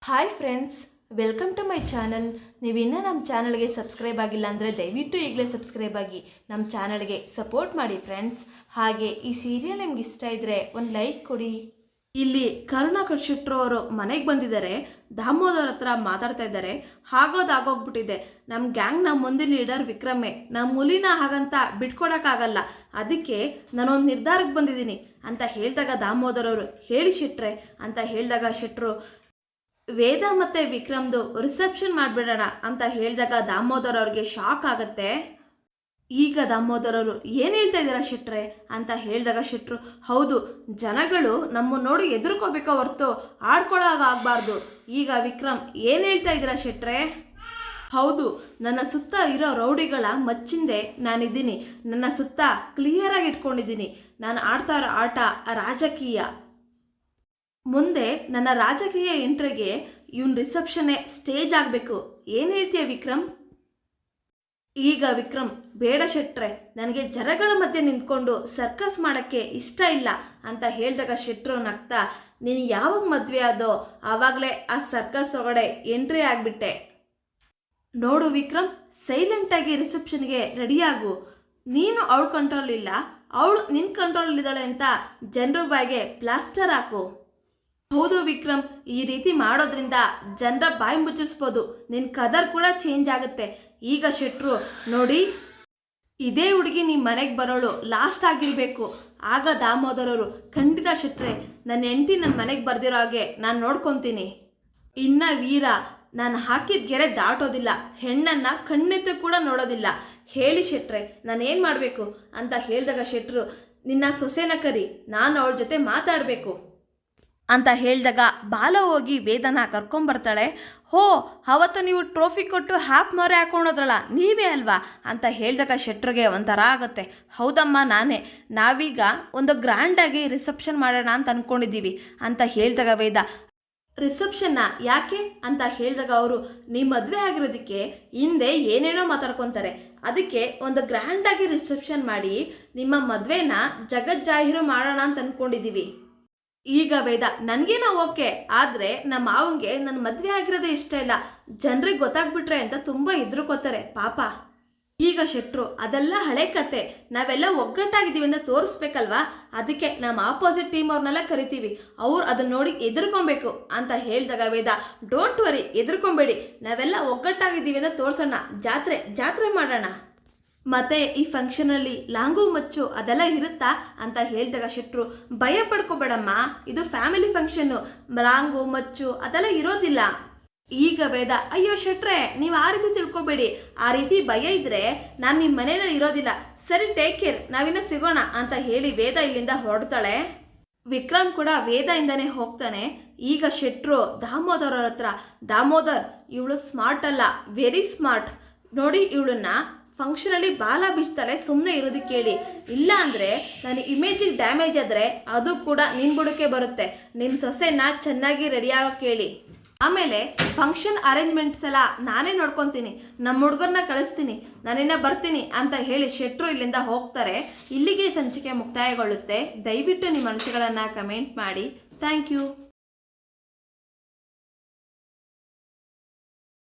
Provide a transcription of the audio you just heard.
Hi friends, welcome to my channel. ನೀವಿನ್ನೂ ನಮ್ಮ ಚಾನಲ್ಗೆ ಸಬ್ಸ್ಕ್ರೈಬ್ ಆಗಿಲ್ಲ ಅಂದರೆ ದಯವಿಟ್ಟು ಈಗಲೇ ಸಬ್ಸ್ಕ್ರೈಬ್ ಆಗಿ ನಮ್ಮ ಚಾನಲ್ಗೆ ಸಪೋರ್ಟ್ ಮಾಡಿ ಫ್ರೆಂಡ್ಸ್. ಹಾಗೆ ಈ ಸೀರಿಯಲ್ ನಿಮ್ಗೆ ಇಷ್ಟ ಇದ್ದರೆ ಒಂದು ಲೈಕ್ ಕೊಡಿ. ಇಲ್ಲಿ ಕರುಣಾಕರ್ ಶೆಟ್ರು ಅವರು ಮನೆಗೆ ಬಂದಿದ್ದಾರೆ. ದಾಮೋದರ್ ಹತ್ರ ಮಾತಾಡ್ತಾ ಇದ್ದಾರೆ. ಆಗೋಗ್ಬಿಟ್ಟಿದೆ. ನಮ್ಮ ಗ್ಯಾಂಗ್ನ ಮುಂದಿನ ಲೀಡರ್ ವಿಕ್ರಮೇ. ನಮ್ಮ ಮುಲಿನ ಹಾಗಂತ ಬಿಟ್ಕೊಡೋಕ್ಕಾಗಲ್ಲ. ಅದಕ್ಕೆ ನಾನೊಂದು ನಿರ್ಧಾರಕ್ಕೆ ಬಂದಿದ್ದೀನಿ ಅಂತ ಹೇಳಿದಾಗ ದಾಮೋದರ್ ಅವರು ಹೇಳಿ ಶೆಟ್ರೆ ಅಂತ ಹೇಳಿದಾಗ ಶೆಟ್ರು ವೇದ ಮತ್ತು ವಿಕ್ರಮ್ದು ರಿಸೆಪ್ಷನ್ ಮಾಡಿಬಿಡೋಣ ಅಂತ ಹೇಳಿದಾಗ ದಾಮೋದರ್ ಅವ್ರಿಗೆ ಶಾಕ್ ಆಗುತ್ತೆ. ಈಗ ದಾಮೋದರ್ ಅವರು ಏನು ಹೇಳ್ತಾ ಇದ್ದೀರಾ ಶೆಟ್ರೆ ಅಂತ ಹೇಳಿದಾಗ ಶೆಟ್ರು ಹೌದು, ಜನಗಳು ನಮ್ಮ ನೋಡಿ ಎದುರ್ಕೋಬೇಕೋ ಹೊರ್ತು ಆಡ್ಕೊಳ್ಳೋಕ್ಕಾಗಬಾರ್ದು. ಈಗ ವಿಕ್ರಮ್ ಏನು ಹೇಳ್ತಾ ಇದ್ದೀರಾ ಶೆಟ್ರೆ? ಹೌದು, ನನ್ನ ಸುತ್ತ ಇರೋ ರೌಡಿಗಳ ಮಚ್ಚಿಂದೆ ನಾನಿದ್ದೀನಿ. ನನ್ನ ಸುತ್ತ ಕ್ಲಿಯರಾಗಿ ಇಟ್ಕೊಂಡಿದ್ದೀನಿ. ನಾನು ಆಡ್ತಾ ಇರೋ ಆಟ ರಾಜಕೀಯ. ಮುಂದೆ ನನ್ನ ರಾಜಕೀಯ ಎಂಟ್ರಿಗೆ ಇವನ್ ರಿಸೆಪ್ಷನ್ನೇ ಸ್ಟೇಜ್ ಆಗಬೇಕು. ಏನು ಹೇಳ್ತೀಯ ವಿಕ್ರಮ್? ಈಗ ವಿಕ್ರಮ್ ಬೇಡ ಶೆಟ್ರೆ, ನನಗೆ ಜನಗಳ ಮಧ್ಯೆ ನಿಂತ್ಕೊಂಡು ಸರ್ಕಸ್ ಮಾಡೋಕ್ಕೆ ಇಷ್ಟ ಇಲ್ಲ ಅಂತ ಹೇಳಿದಾಗ ಶೆಟ್ರು ನಗ್ತಾ ನೀನು ಯಾವಾಗ ಮದುವೆ ಆದೋ ಆವಾಗಲೇ ಆ ಸರ್ಕಸ್ ಒಳಗಡೆ ಎಂಟ್ರಿ ಆಗಿಬಿಟ್ಟೆ. ನೋಡು ವಿಕ್ರಮ್, ಸೈಲೆಂಟಾಗಿ ರಿಸೆಪ್ಷನ್ಗೆ ರೆಡಿಯಾಗು. ನೀನು ಅವಳ ಕಂಟ್ರೋಲ್ ಇಲ್ಲ, ಅವಳು ನಿನ್ನ ಕಂಟ್ರೋಲ್ ಇದ್ದಾಳೆ ಅಂತ ಜನರ ಬಾಯಿಗೆ ಪ್ಲಾಸ್ಟರ್ ಹಾಕು. ಹೌದು ವಿಕ್ರಮ್, ಈ ರೀತಿ ಮಾಡೋದ್ರಿಂದ ಜನರ ಬಾಯಿ ಮುಚ್ಚಿಸ್ಬೋದು. ನಿನ್ನ ಕದರ್ ಕೂಡ ಚೇಂಜ್ ಆಗುತ್ತೆ. ಈಗ ಶೆಟ್ರು ನೋಡಿ, ಇದೇ ಹುಡುಗಿ ನಿಮ್ಮ ಮನೆಗೆ ಬರೋಳು ಲಾಸ್ಟ್ ಆಗಿರಬೇಕು. ಆಗ ದಾಮೋದರವರು ಖಂಡಿತ ಶೆಟ್ರೆ, ನನ್ನ ಹೆಂಡತಿ ನನ್ನ ಮನೆಗೆ ಬರ್ದಿರೋ ಹಾಗೆ ನಾನು ನೋಡ್ಕೊತೀನಿ. ಇನ್ನು ವೀರ, ನಾನು ಹಾಕಿದ ಗೆರೆ ದಾಟೋದಿಲ್ಲ, ಹೆಣ್ಣನ್ನು ಕಣ್ಣೆತ್ತು ಕೂಡ ನೋಡೋದಿಲ್ಲ. ಹೇಳಿ ಶೆಟ್ರೆ, ನಾನೇನು ಮಾಡಬೇಕು ಅಂತ ಹೇಳಿದಾಗ ಶೆಟ್ರು ನಿನ್ನ ಸೊಸೆನ ಕರಿ, ನಾನು ಅವಳ ಜೊತೆ ಮಾತಾಡಬೇಕು ಅಂತ ಹೇಳಿದಾಗ ಬಾಲ ಹೋಗಿ ವೇದನ ಕರ್ಕೊಂಬರ್ತಾಳೆ. ಹೋ, ಅವತ್ತು ನೀವು ಟ್ರೋಫಿ ಕೊಟ್ಟು ಹ್ಯಾಪ್ ಮೊರೆ ಹಾಕೊಂಡೋದ್ರಲ್ಲ ನೀವೇ ಅಲ್ವಾ ಅಂತ ಹೇಳಿದಾಗ ಶೆಟ್ರಿಗೆ ಒಂಥರ ಆಗುತ್ತೆ. ಹೌದಮ್ಮ, ನಾನೇ. ನಾವೀಗ ಒಂದು ಗ್ರ್ಯಾಂಡಾಗಿ ರಿಸೆಪ್ಷನ್ ಮಾಡೋಣ ಅಂತ ಅಂದ್ಕೊಂಡಿದ್ದೀವಿ ಅಂತ ಹೇಳಿದಾಗ ವೇದ ರಿಸೆಪ್ಷನ್ನ ಯಾಕೆ ಅಂತ ಹೇಳಿದಾಗ ಅವರು ನಿಮ್ಮ ಮದುವೆ ಆಗಿರೋದಕ್ಕೆ ಹಿಂದೆ ಏನೇನೋ ಮಾತಾಡ್ಕೊತಾರೆ. ಅದಕ್ಕೆ ಒಂದು ಗ್ರ್ಯಾಂಡಾಗಿ ರಿಸೆಪ್ಷನ್ ಮಾಡಿ ನಿಮ್ಮ ಮದುವೆನ ಜಗಜ್ಜಾಹೀರು ಮಾಡೋಣ ಅಂತ ಅಂದ್ಕೊಂಡಿದ್ದೀವಿ. ಈಗ ವೇದ ನನಗೇನೋ ಓಕೆ, ಆದರೆ ನಮ್ಮ ಮಾವಂಗೆ ನನ್ನ ಮದುವೆ ಆಗಿರೋದೇ ಇಷ್ಟ ಇಲ್ಲ, ಜನರಿಗೆ ಗೊತ್ತಾಗ್ಬಿಟ್ರೆ ಅಂತ ತುಂಬ ಹೆದರ್ಕೋತಾರೆ ಪಾಪ. ಈಗ ಶೆಟ್ರು ಅದೆಲ್ಲ ಹಳೆ ಕತೆ, ನಾವೆಲ್ಲ ಒಗ್ಗಟ್ಟಾಗಿದ್ದೀವಿ ಅಂತ ತೋರಿಸ್ಬೇಕಲ್ವಾ, ಅದಕ್ಕೆ ನಮ್ಮ ಆಪೋಸಿಟ್ ಟೀಮ್ ಅವ್ರನ್ನೆಲ್ಲ ಕರಿತೀವಿ, ಅವ್ರು ಅದನ್ನ ನೋಡಿ ಎದುರ್ಕೊಬೇಕು ಅಂತ ಹೇಳಿದಾಗ ವೇದ ಡೋಂಟ್ ವರಿ, ಎದುರ್ಕೊಬೇಡಿ, ನಾವೆಲ್ಲ ಒಗ್ಗಟ್ಟಾಗಿದ್ದೀವಿ ಅಂತ ತೋರಿಸೋಣ, ಜಾತ್ರೆ ಮಾಡೋಣ. ಮತ್ತು ಈ ಫಂಕ್ಷನಲ್ಲಿ ಲಾಂಗು ಮಚ್ಚು ಅದೆಲ್ಲ ಇರುತ್ತಾ ಅಂತ ಹೇಳಿದಾಗ ಶೆಟ್ರು ಭಯ ಪಡ್ಕೋಬೇಡಮ್ಮ, ಇದು ಫ್ಯಾಮಿಲಿ ಫಂಕ್ಷನ್ನು, ಲಾಂಗು ಮಚ್ಚು ಅದೆಲ್ಲ ಇರೋದಿಲ್ಲ. ಈಗ ವೇದ ಅಯ್ಯೋ ಶೆಟ್ರೆ, ನೀವು ಆ ರೀತಿ ತಿಳ್ಕೊಬೇಡಿ, ಆ ರೀತಿ ಭಯ ಇದ್ದರೆ ನಾನು ನಿಮ್ಮ ಮನೆಯಲ್ಲಿ ಇರೋದಿಲ್ಲ, ಸರಿ ಟೇಕ್ ಕೇರ್, ನಾವಿನ್ನ ಸಿಗೋಣ ಅಂತ ಹೇಳಿ ವೇದ ಇಲ್ಲಿಂದ ಹೊರಡ್ತಾಳೆ. ವಿಕ್ರಮ್ ಕೂಡ ವೇದದಿಂದನೇ ಹೋಗ್ತಾನೆ. ಈಗ ಶೆಟ್ರು ದಾಮೋದರ್ ಅವ್ರ ಹತ್ರ ದಾಮೋದರ್, ಇವಳು ಸ್ಮಾರ್ಟ್ ಅಲ್ಲ, ವೆರಿ ಸ್ಮಾರ್ಟ್, ನೋಡಿ ಇವಳನ್ನ ಫಂಕ್ಷನಲ್ಲಿ ಬಾಲ ಬೀಚ್ತಾಳೆ, ಸುಮ್ಮನೆ ಇರೋದಕ್ಕೆ ಹೇಳಿ, ಇಲ್ಲ ಅಂದರೆ ನನ್ನ ಇಮೇಜಿಗೆ ಡ್ಯಾಮೇಜ್ ಆದರೆ ಅದು ಕೂಡ ನಿನ್ನ ಬುಡಕ್ಕೆ ಬರುತ್ತೆ. ನಿಮ್ಮ ಸೊಸೆನ ಚೆನ್ನಾಗಿ ರೆಡಿ ಆಗೋಕ್ಕೆ ಹೇಳಿ. ಆಮೇಲೆ ಫಂಕ್ಷನ್ ಅರೇಂಜ್ಮೆಂಟ್ಸ್ ಎಲ್ಲ ನಾನೇ ನೋಡ್ಕೊತೀನಿ, ನಮ್ಮ ಹುಡುಗರನ್ನ ಕಳಿಸ್ತೀನಿ, ನಾನಿನ್ನ ಬರ್ತೀನಿ ಅಂತ ಹೇಳಿ ಶೆಟ್ರು ಇಲ್ಲಿಂದ ಹೋಗ್ತಾರೆ. ಇಲ್ಲಿಗೆ ಸಂಚಿಕೆ ಮುಕ್ತಾಯಗೊಳ್ಳುತ್ತೆ. ದಯವಿಟ್ಟು ನಿಮ್ಮ ಅನಿಸಿಕೆಗಳನ್ನು ಕಮೆಂಟ್ ಮಾಡಿ. Thank you.